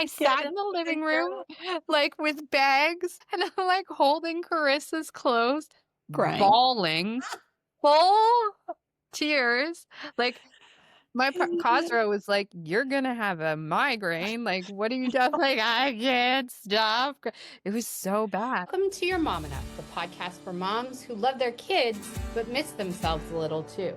I Get sat it in the living room, together. like, with bags, and I'm, like, holding Carissa's clothes, Crying. bawling, full tears. Like, my Cosro was like, "You're gonna have a migraine. Like, what are you doing?" Like, I can't stop. It was so bad. Welcome to Your Mom and Us, the podcast for moms who love their kids but miss themselves a little too.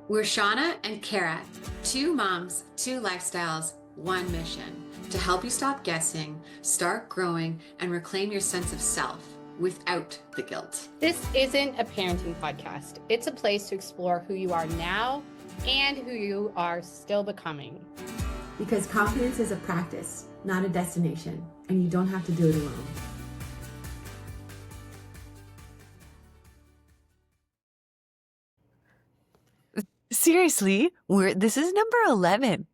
We're Shawna and Cara, two moms, two lifestyles, one mission to help you stop guessing, start growing, and reclaim your sense of self without the guilt. This isn't a parenting podcast. It's a place to explore who you are now and who you are still becoming. Because confidence is a practice, not a destination, and you don't have to do it alone. Seriously, this is number 11.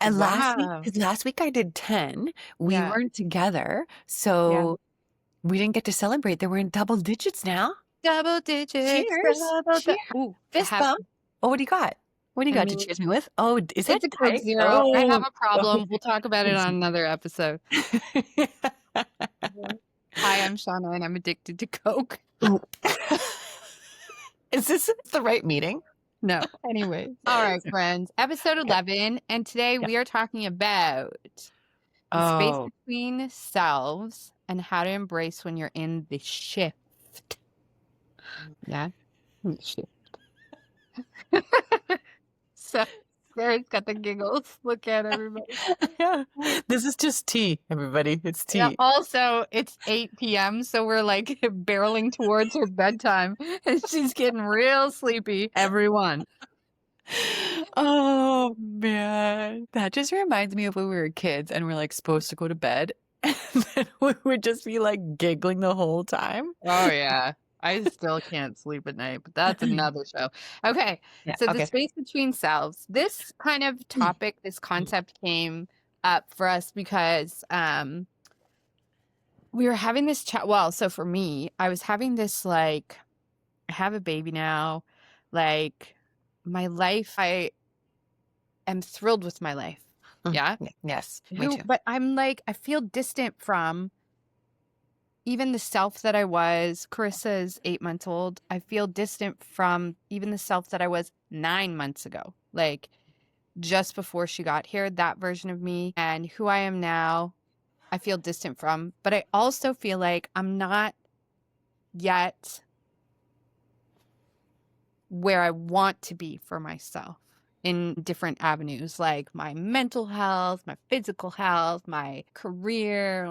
And Wow. last week I did 10. We Yeah. weren't together, Yeah. so we didn't get to celebrate. They were in double digits now. Double digits. Cheers. Cheers. Ooh, Fist bump. Oh, what do you got? What do you got to cheers me with? Oh, is that it's a Coke Diet? Zero. I have Oh, a problem. We'll talk about it on another episode. Hi, I'm Shawna, and I'm addicted to Coke. Is this the right meeting? No. Anyway. All right, friends. Episode 11, and today we are talking about the space between selves and how to embrace when you're in the shift. Yeah? Shift. So, Sarah's got the giggles. Look at everybody. Yeah. This is just tea, everybody. It's tea. Yeah, also, it's 8 p.m., so we're like barreling towards her bedtime, and she's getting real sleepy. Everyone. Oh, man. That just reminds me of when we were kids and we're like supposed to go to bed. And then we would just be like giggling the whole time. Oh, yeah. I still can't sleep at night, but that's another show. Okay. Yeah, So the okay. space between selves. This kind of topic, this concept came up for us because we were having this chat. Well, so for me, I was having this like, I have a baby now. Like my life, I am thrilled with my life. Yeah. Yes, me too. But I'm like, I feel distant from even the self that I was. Carissa is 8 months old. I feel distant from even the self that I was 9 months ago. Like just before she got here, that version of me and who I am now, I feel distant from. But I also feel like I'm not yet where I want to be for myself in different avenues, like my mental health, my physical health, my career,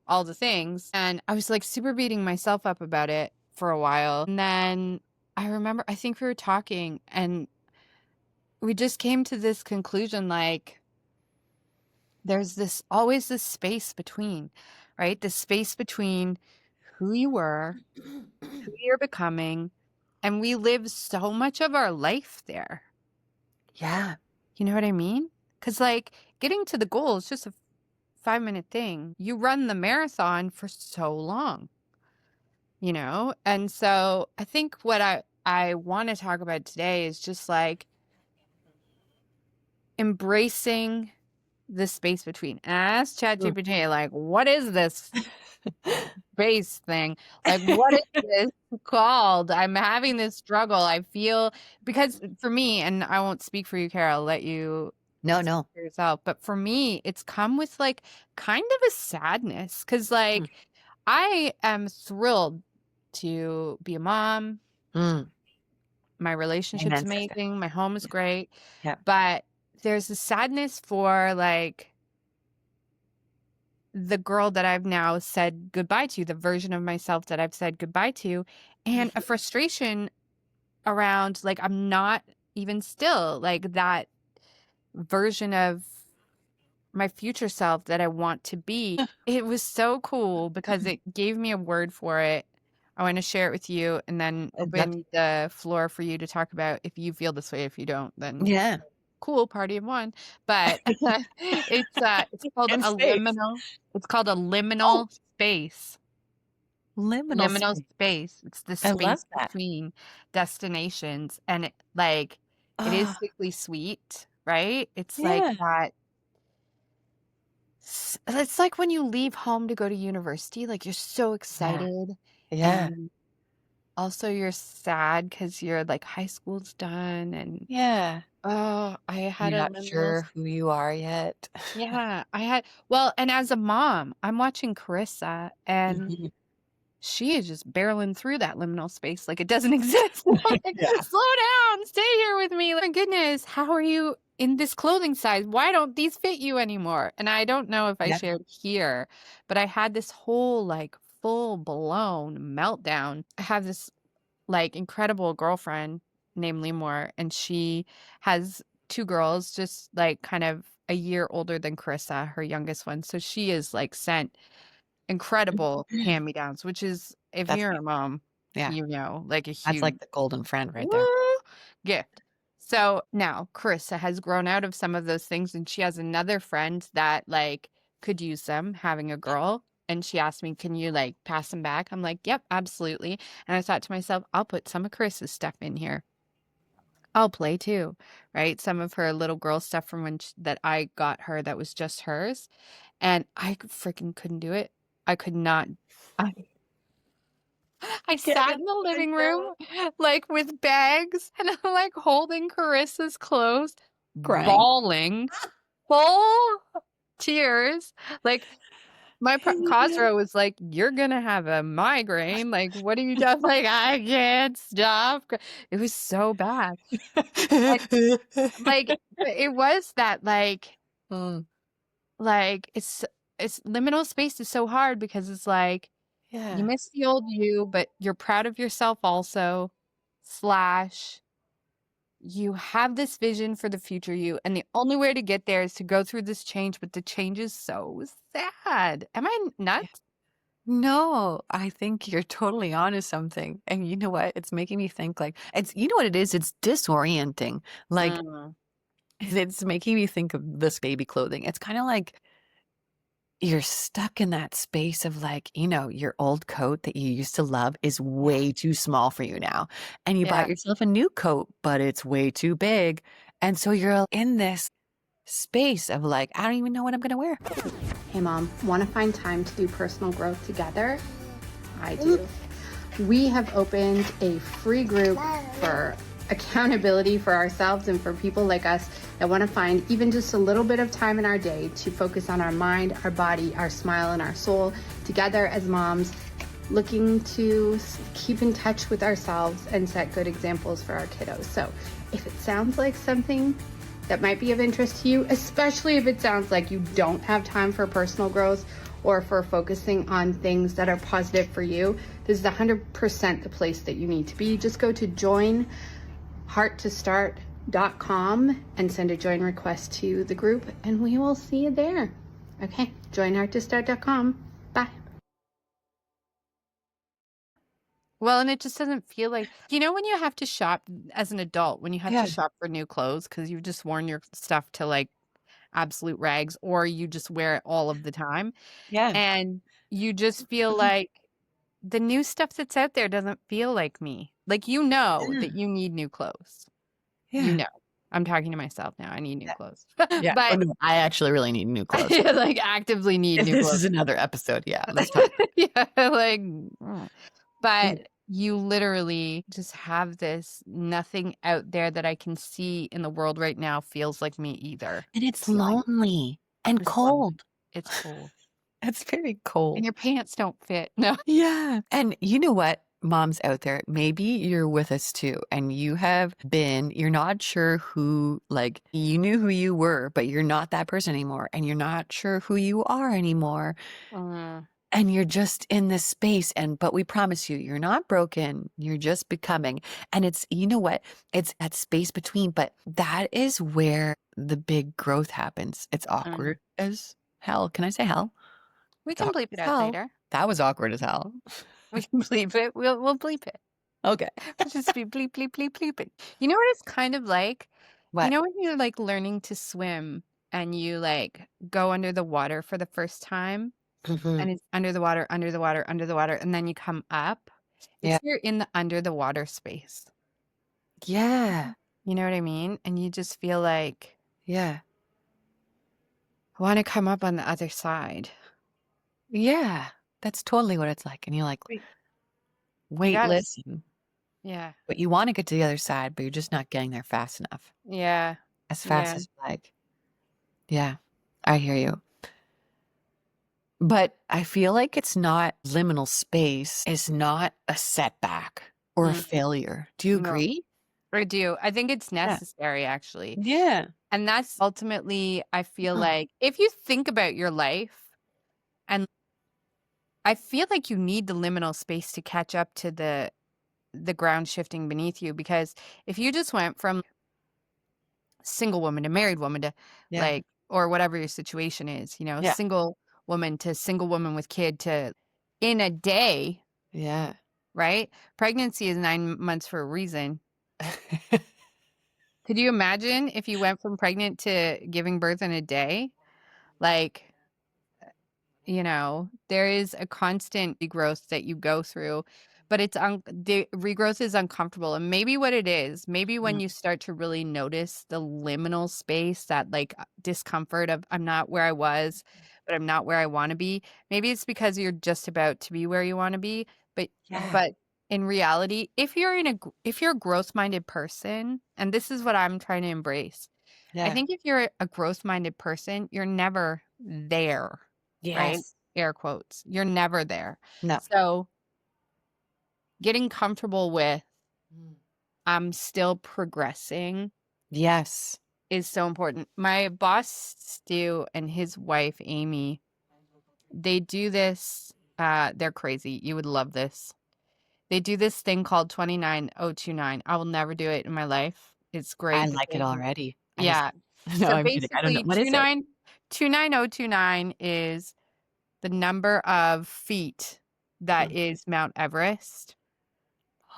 all the things. And I was like super beating myself up about it for a while. And then I remember, I think we were talking and we just came to this conclusion, like there's always this space between, right? The space between who you were, who you're becoming, and we live so much of our life there. Yeah. You know what I mean? Because like getting to the goal is just a 5-minute thing. You run the marathon for so long, you know? And so I think what I want to talk about today is just like embracing the space between. And I asked ChatGPT, like, what is this space thing? Like, what is this called? I'm having this struggle. I feel, because for me, and I won't speak for you, Cara, I'll let you No. for yourself. But for me, it's come with like kind of a sadness because like I am thrilled to be a mom. My relationship's Amen, sister. amazing. My home is great. Yeah. But there's a sadness for like the girl that I've now said goodbye to, the version of myself that I've said goodbye to, and a frustration around like I'm not even still like that version of my future self that I want to be. It was so cool because it gave me a word for it. I want to share it with you and then open the floor for you to talk about if you feel this way. If you don't, then Yeah. cool, party of one. But it's called And a space. liminal. It's called a liminal space. Liminal space. It's the I love space that. between destinations, and it like it is sickly sweet, right? It's like that. it's like when you leave home to go to university, like, you're so Yeah. excited, Yeah. and also you're sad because you're like, high school's done, and, Yeah. oh, I had You're a not liminal. sure who you are yet. Yeah, and as a mom, I'm watching Carissa, and Mhm. she is just barreling through that liminal space like it doesn't exist. Like, Yeah. "Slow down, stay here with me. Like, my goodness, how are you in this clothing size? Why don't these fit you anymore?" And I don't know if I Yeah. shared here, but I had this whole, like, full-blown meltdown. I have this, like, incredible girlfriend named Lemore, and she has 2 girls, just, like, kind of a year older than Carissa, her youngest one. So she is, like, sent incredible hand-me-downs, which is, if That's you're good. a mom, Yeah. like a That's huge like the golden friend right there. woo gift. So now Carissa has grown out of some of those things, and she has another friend that, like, could use them, having a girl. And she asked me, "Can you, like, pass them back?" I'm like, "Yep, absolutely." And I thought to myself, I'll put some of Carissa's stuff in here. I'll play too, right? Some of her little girl stuff from when that I got her that was just hers. And I freaking couldn't do it. I could not. I I Get sat it. in the I living room, know. like, with bags, and I'm, like, holding Carissa's clothes, Crying. bawling, full tears. Like, my Cosro was like, "You're gonna have a migraine. Like, what are you doing?" Like, "I can't stop." It was so bad. And, like, it was that, Mm, it's liminal space is so hard because it's like, you yeah. miss the old you, but you're proud of yourself also, slash, you have this vision for the future you, and the only way to get there is to go through this change, but the change is so sad. Am I Yeah. nuts? No, I think you're totally onto something. And you know what? It's making me think like you know what it is? It's disorienting. Like Mm, it's making me think of this baby clothing. It's kind of like you're stuck in that space of like, your old coat that you used to love is yeah, way too small for you now. And you bought yeah. yourself a new coat, but it's way too big. And so you're in this space of like, I don't even know what I'm going to wear. Hey mom, want to find time to do personal growth together? I do. We have opened a free group for accountability for ourselves and for people like us that want to find even just a little bit of time in our day to focus on our mind, our body, our smile, and our soul together as moms, looking to keep in touch with ourselves and set good examples for our kiddos. So if it sounds like something that might be of interest to you, especially if it sounds like you don't have time for personal growth or for focusing on things that are positive for you, this is 100% the place that you need to be. Just go to joinhearttostart.com and send a join request to the group, and we will see you there. Okay, joinhearttostart.com. Bye. Well, and it just doesn't feel like, when you have to shop as an adult, when you have to Yeah. shop for new clothes because you've just worn your stuff to, like, absolute rags, or you just wear it all of the time, Yeah. and you just feel like the new stuff that's out there doesn't feel like me. Like, Yeah. that you need new clothes. You Yeah. know. I'm talking to myself now. I need new Yeah. clothes. Yeah. Oh, But no, I actually really need new clothes. I, like, actively need new This clothes. is another episode. Yeah. Let's talk. Yeah, like, Yeah. but you literally just have this nothing out there that I can see in the world right now feels like me either. And it's Like, lonely and it's lonely. cold. It's cold. It's very And cold. your pants don't fit. No. Yeah. And you know what, moms out there, maybe you're with us too, and you're not sure who, like, you knew who you were, but you're not that person anymore, and you're not sure who you are anymore. Mm, And you're just in this space. But we promise you, you're not broken. You're just becoming. And you know what? It's that space between, but that is where the big growth happens. It's mm. awkward as hell. Can I say hell? We It's can awkward bleep it as out hell. later. That was awkward as hell. We can bleep it. We'll bleep it. Okay. We'll just be bleep, bleep, bleep, bleeping. You know what it's kind of like? You What? know when you're, like, learning to swim and you, like, go under the water for the first time, Mhm. and it's under the water, under the water, under the water, and then you come up? Yeah. It's you're in the under the water space. Yeah. You know what I mean? And you just feel like, Yeah. want to come up on the other side. Yeah, that's totally what it's like. And you're like, Wait, you got it. weightless, Yeah. but you want to get to the other side, but you're just not getting there fast enough. Yeah. As fast Yeah. as you like. Yeah, I hear you. But I feel like it's not liminal space is not a setback or a Mm, failure. Do you no, agree? I do. I think it's Yeah. necessary, actually. Yeah. And that's ultimately, I feel like, if you think about your life, and I feel like you need the liminal space to catch up to the ground shifting beneath you, because if you just went from single woman to married woman to, Yeah. like, or whatever your situation is, Yeah. single woman to single woman with kid to in a day, Yeah. right? Pregnancy is 9 months for a reason. Could you imagine if you went from pregnant to giving birth in a day? Like, there is a constant regrowth that you go through, but the regrowth is uncomfortable. And maybe what it is, maybe when Mm, you start to really notice the liminal space, that like discomfort of I'm not where I was, but I'm not where I want to be. Maybe it's because you're just about to be where you want to be, but yeah. but in reality, if you're a growth-minded person, and this is what I'm trying to embrace. I Yeah. think if you're a growth-minded person, you're never there, right? Yes. Air quotes. You're never there. No. So, getting comfortable with Mm. I'm still progressing Yes. is so important. My boss, Stu, and his wife, Amy, they do this. They're crazy. You would love this. They do this thing called 29029. I will never do it in my life. It's I great, but like it already. I just yeah. no, So I'm kidding. I don't know. basically, What is it? 29029 is the number of feet that Mm. is Mount Everest.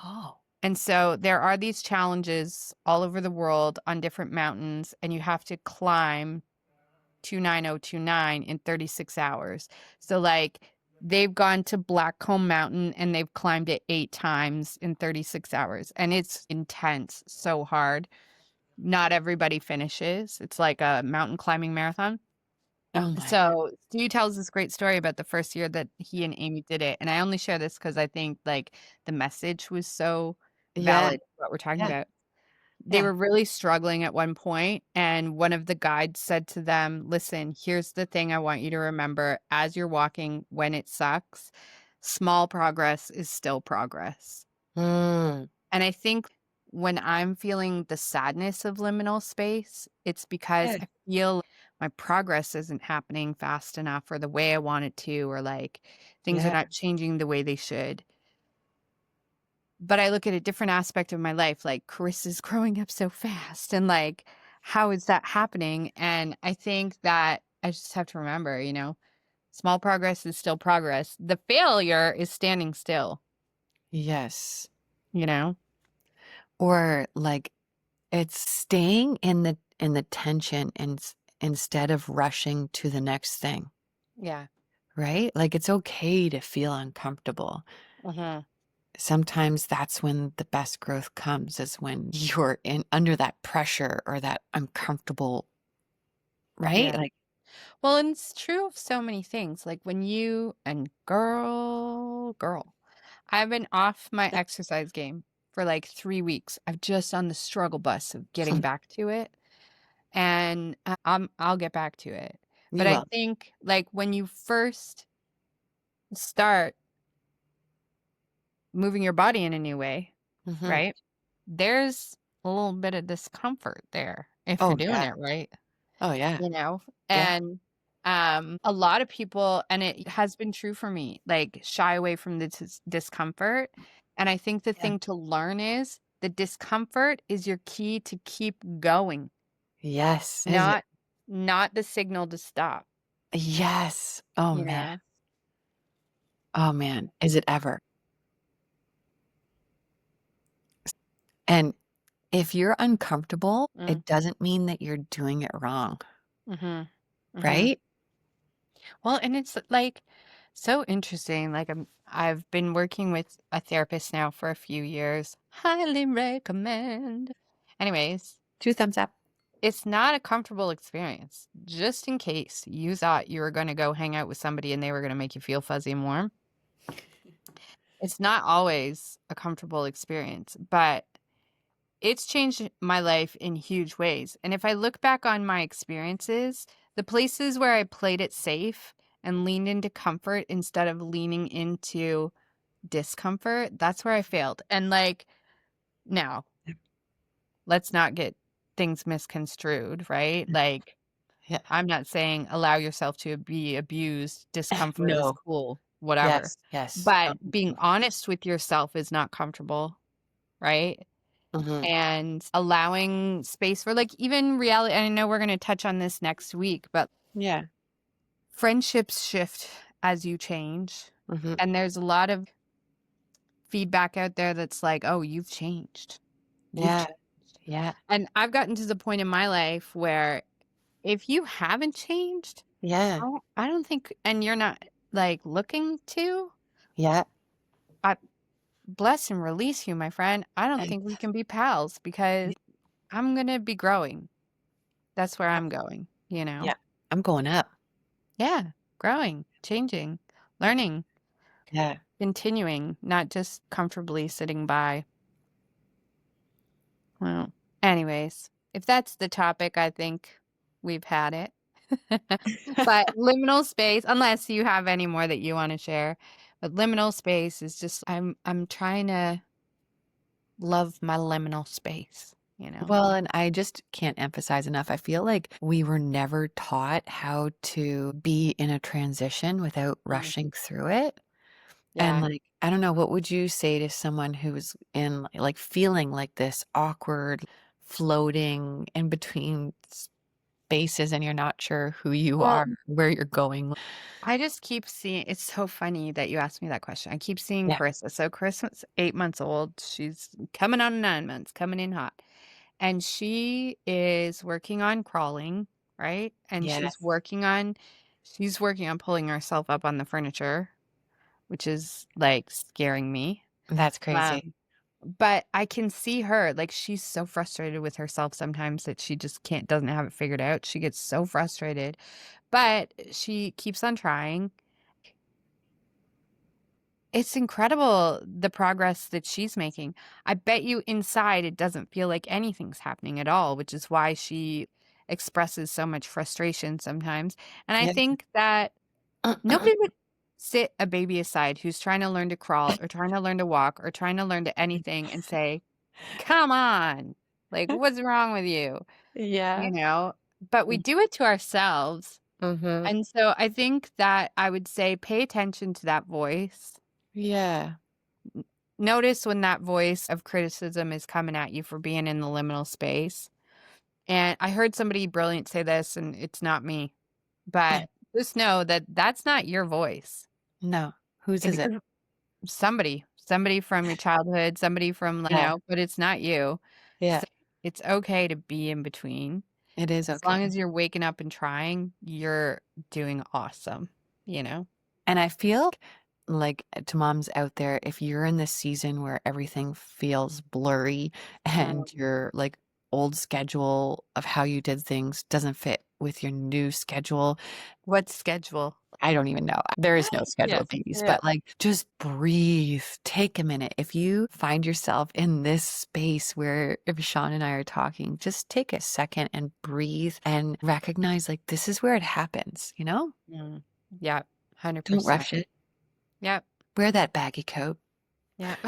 Oh. And so there are these challenges all over the world on different mountains, and you have to climb 29029 in 36 hours. So, like, they've gone to Blackcomb Mountain and they've climbed it 8 times in 36 hours. And it's intense, so hard. Not everybody finishes. It's like a mountain climbing marathon. Oh my. So Stu tells this great story about the first year that he and Amy did it. And I only share this because I think like the message was so Yeah. valid, what we're talking Yeah. about. They Yeah. were really struggling at one point, and one of the guides said to them, "Listen, here's the thing I want you to remember as you're walking when it sucks. Small progress is still progress." Mm. And I think when I'm feeling the sadness of liminal space, it's because Yeah. I feel my progress isn't happening fast enough or the way I want it to, or like things are Yeah. not changing the way they should. But I look at a different aspect of my life, like Carissa's growing up so fast, and like, how is that happening? And I think that I just have to remember, small progress is still progress. The failure is standing still, Yes. you know? Or like it's staying in the tension and instead of rushing to the next thing, Yeah. right? Like it's okay to feel uncomfortable. Uh-huh. Sometimes that's when the best growth comes is when you're in under that pressure or that uncomfortable, right? Yeah. Like, Well, and it's true of so many things. Like when you and girl, I've been off my exercise game for like 3 weeks. I've just on the struggle bus of getting back to it. And I'll get back to it. But you I will. think like when you first start moving your body in a new way, Hmm. right? There's a little bit of discomfort there if you're Oh doing yeah. it right, Oh yeah. you know? Yeah. And a lot of people, and it has been true for me, like shy away from the discomfort. And I think the Yeah. thing to learn is the discomfort is your key to keep going, Yes. Is it? not not the signal to stop, Yes. Oh you man. know? Oh man. Is it ever? And if you're uncomfortable, Mm, it doesn't mean that you're doing it wrong, mhm, mhm. right? Well, and it's like so interesting. Like I've been working with a therapist now for a few years. Highly recommend. Anyways, Two thumbs up. it's not a comfortable experience. Just in case you thought you were gonna go hang out with somebody and they were gonna make you feel fuzzy and warm, it's not always a comfortable experience, but it's changed my life in huge ways. And if I look back on my experiences, the places where I played it safe and leaned into comfort instead of leaning into discomfort, that's where I failed. And like, now, let's not get things misconstrued, right? Like, Yeah. I'm not saying allow yourself to be abused. Discomfort is No. cool, whatever. Yes. Yes. But being honest with yourself is not comfortable, right? Mhm. And allowing space for like even reality. And I know we're going to touch on this next week, but Yeah. friendships shift as you change. Mhm. And there's a lot of feedback out there that's like, oh, you've changed. You've Yeah. changed. Yeah. And I've gotten to the point in my life where if you haven't changed, Yeah. I don't think, and you're not like looking to, Yeah. I bless and release you, my friend. I don't And think we can be pals because I'm going to be growing. That's where I'm going, you know? yeah. I'm going up. Yeah. Growing, changing, learning, Yeah. continuing, not just comfortably sitting by. Well, anyways, if that's the topic, I think we've had it. But liminal space, unless you have any more that you want to share, but liminal space is just I'm trying to love my liminal space, you know? Well, and I just can't emphasize enough. I feel like we were never taught how to be in a transition without Mm. rushing through it. And Yeah. like, I don't know, what would you say to someone who's in like feeling like this awkward floating in between spaces and you're not sure who you Well, are, where you're going? I just keep seeing it's so funny that you asked me that question. I keep seeing Yeah. Carissa. So Carissa's 8 months old. She's coming on 9 months, coming in hot. And she is working on crawling, right? And Yes. she's working on pulling herself up on the furniture, which is like scaring me. That's crazy. But I can see her, like she's so frustrated with herself sometimes that she just doesn't have it figured out. She gets so frustrated, but she keeps on trying. It's incredible the progress that she's making. I bet you inside it doesn't feel like anything's happening at all, which is why she expresses so much frustration sometimes. And I Yeah. think that nobody would sit a baby aside who's trying to learn to crawl or trying to learn to walk or trying to learn to anything and say, "Come on. Like, what's wrong with you?" You Yeah. know? But we do it to ourselves. Mhm. And so I think that I would say pay attention to that voice. Yeah. Notice when that voice of criticism is coming at you for being in the liminal space. And I heard somebody brilliant say this, and it's not me, but just know that that's not your voice. No. Whose It is it? is somebody from your childhood, somebody from, Yeah. but it's not you. Yeah. So it's okay to be in between. It is As long okay. as you're waking up and trying, you're doing awesome, you know? And I feel like to moms out there, if you're in this season where everything feels blurry and Mm. your like old schedule of how you did things doesn't fit with your new schedule, What schedule? I don't even know. There is no schedule Yes. of babies, Yeah. but like just breathe. Take a minute. If you find yourself in this space where if Sean and I are talking, just take a second and breathe and recognize like this is where it happens, you know? Mm. Yeah. Don't 100%. rush it. Yep. Wear that baggy coat. Yep.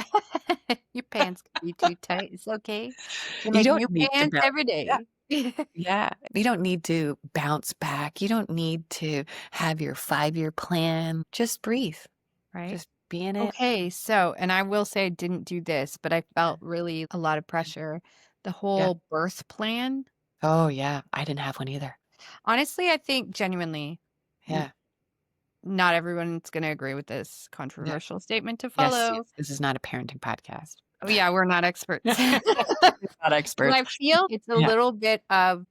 Your pants can be too tight. It's okay. You You make don't new need to pants bounce. every Yeah. day. Yeah. You don't need to bounce back. You don't need to have your 5-year plan. Just breathe. Right? Just be in it. Okay. So, and I will say I didn't do this, but I Yeah. felt really a lot of pressure. The Yeah. whole birth plan. Oh, yeah. I didn't have one either. Honestly, I think genuinely, Yeah. not everyone's going to agree with this Yeah. controversial statement to Yes. follow. Yes. This is not a parenting podcast. Oh, yeah, we're not experts. Not But experts. I feel it's a Yeah. little bit of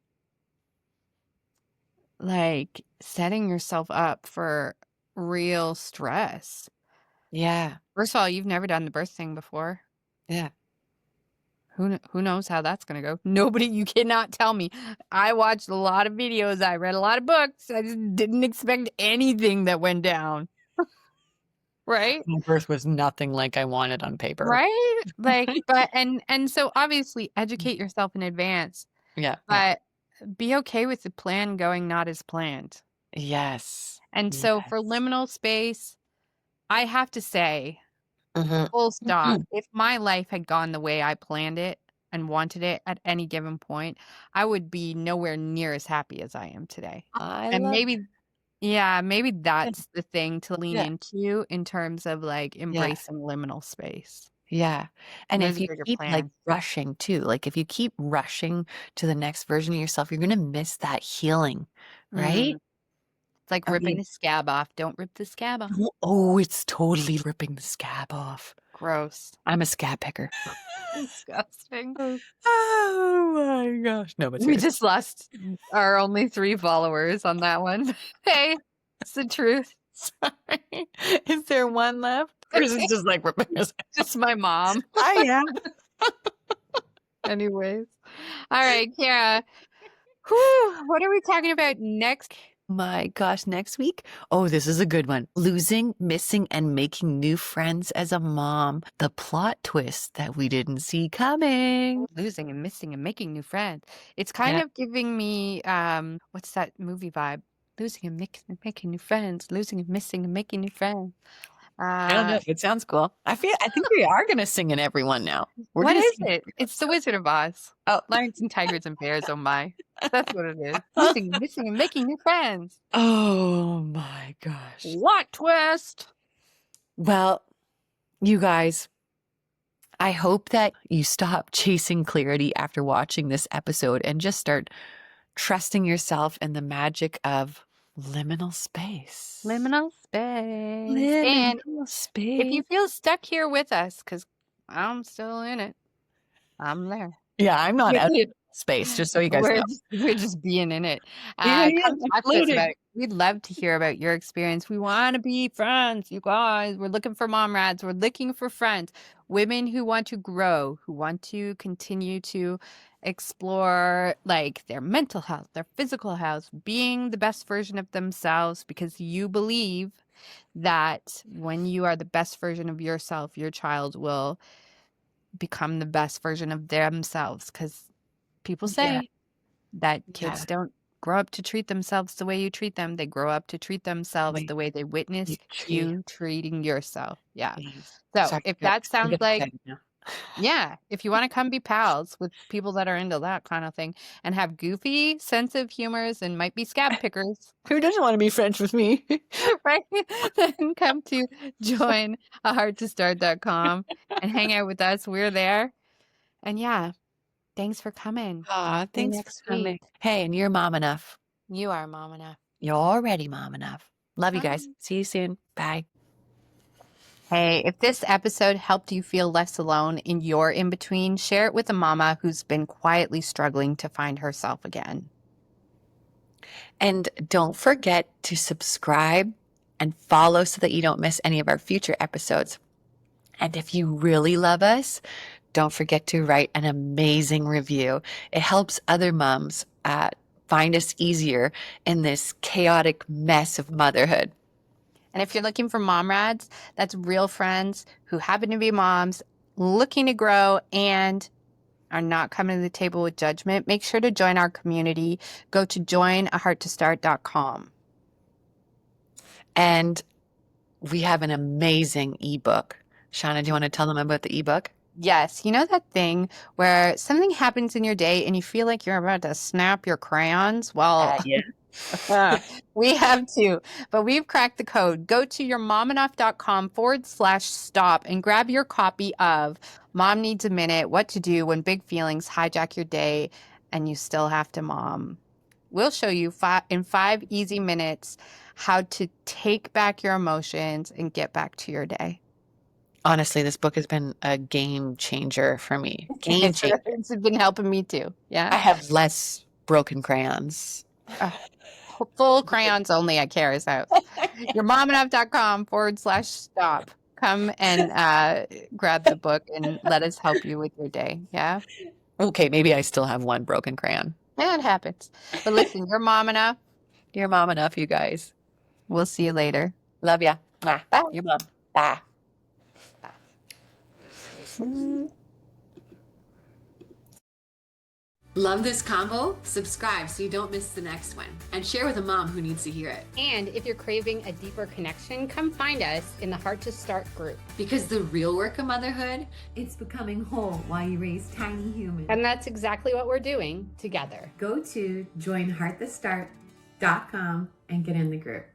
like setting yourself up for real stress. Yeah. First of all, you've never done the birth thing before. Yeah. Who knows how that's going to go? Nobody, you cannot tell me. I watched a lot of videos. I read a lot of books. I just didn't expect anything that went down. Right? My birth was nothing like I wanted on paper. Right? Like, but, and so obviously educate yourself in advance, Yeah. but be okay with the plan going not as planned. Yes. And so for Yes. liminal space, I have to say, Mhm. full stop. If my life had gone the way I planned it and wanted it at any given point, I would be nowhere near as happy as I am today. I And love maybe, yeah, maybe Yeah. that's the thing to lean Yeah. into in terms of like Yeah. embracing liminal space. Yeah. And There's if a you bigger keep like plan. rushing too, like if you keep rushing to the next version of yourself, you're gonna miss that healing, right? Mm. It's like I ripping mean, the scab off. Don't rip the scab off. oh, it's totally ripping the scab off. Gross. I'm a scab picker. Disgusting. Oh my gosh. No, but We seriously. just lost our only 3 followers on that one. Hey, it's the truth. Sorry. Is there one left? Or is it just like ripping his Just my mom. I am. Anyways. All right, Cara. Whew, what are we talking about next? My gosh, next week? Oh, this is a good one. Losing, missing, and making new friends as a mom. The plot twist that we didn't see coming. Losing and missing and making new friends. It's kind Yeah. of giving me what's that movie vibe? Losing and making new friends, losing and missing and making new friends. I don't know. It sounds cool. I think we are gonna sing in everyone now. We're What gonna is sing it? It's the Wizard of Oz. Oh. Lions and tigers and bears, oh my. That's what it is. Losing, missing, and making new friends. Oh my gosh. What twist? Well, you guys, I hope that you stop chasing clarity after watching this episode and just start trusting yourself in the magic of liminal space. Liminal space. And Liminal if space. you feel stuck here with us, because I'm still in it, I'm there. Yeah, I'm not out of We're space, just so you guys know. just being in it. Yeah, Come I'm talk to us floating. about it. We'd love to hear about your experience. We want to be friends, you guys. We're looking for mom rads. We're looking for friends, women who want to grow, who want to continue to explore like their mental health, their physical health, being the best version of themselves because you believe that when you are the best version of yourself, your child will become the best version of themselves because people Yeah. say that kids Yeah. don't grow up to treat themselves the way you treat them. They grow up to treat themselves Wait, the way they witnessed tree. you treating yourself. Yeah. Please. So Sorry, if I that sounds get like, excited now. yeah, if you want to come be pals with people that are into that kind of thing and have goofy sense of humors and might be scab pickers, Who doesn't want to be friends with me? right? Then come to join ahearttostart.com and hang out with us. We're there. And yeah, thanks for coming. Aw, See you thanks for next coming. week. Hey, and you're mom enough. You are mom enough. You're already mom enough. Love you guys. Bye. See you soon. Bye. Hey, if this episode helped you feel less alone in your in between, share it with a mama who's been quietly struggling to find herself again. And don't forget to subscribe and follow so that you don't miss any of our future episodes. And if you really love us, don't forget to write an amazing review. It helps other moms find us easier in this chaotic mess of motherhood. And if you're looking for mom rads, that's real friends who happen to be moms looking to grow and are not coming to the table with judgment, make sure to join our community. Go to joinahearttostart.com. And we have an amazing ebook. Shawna, do you want to tell them about the ebook? Yes. You know that thing where something happens in your day and you feel like you're about to snap your crayons? Well, Yeah. we have too, but we've cracked the code. Go to yourmomenough.com/stop and grab your copy of Mom Needs a Minute, What to Do When Big Feelings Hijack Your Day and You Still Have to Mom. We'll show you in 5 easy minutes how to take back your emotions and get back to your day. Honestly, this book has been a game changer for me. Game changer. It's been helping me too. Yeah. I have less broken crayons. Full crayons only at Cara's house. Yourmomenough.com/stop. come and grab the book and let us help you with your day. Yeah. Okay, maybe I still have one broken crayon. Yeah, it happens. But listen, you're mom enough. You're mom enough, you guys. We'll see you later. Love ya. Mwah. Bye. Your mom. Bye. Love this combo? Subscribe so you don't miss the next one. And share with a mom who needs to hear it. And if you're craving a deeper connection, come find us in the Heart to Start group. Because the real work of motherhood, it's becoming whole while you raise tiny humans. And that's exactly what we're doing together. Go to joinheartthestart.com and get in the group.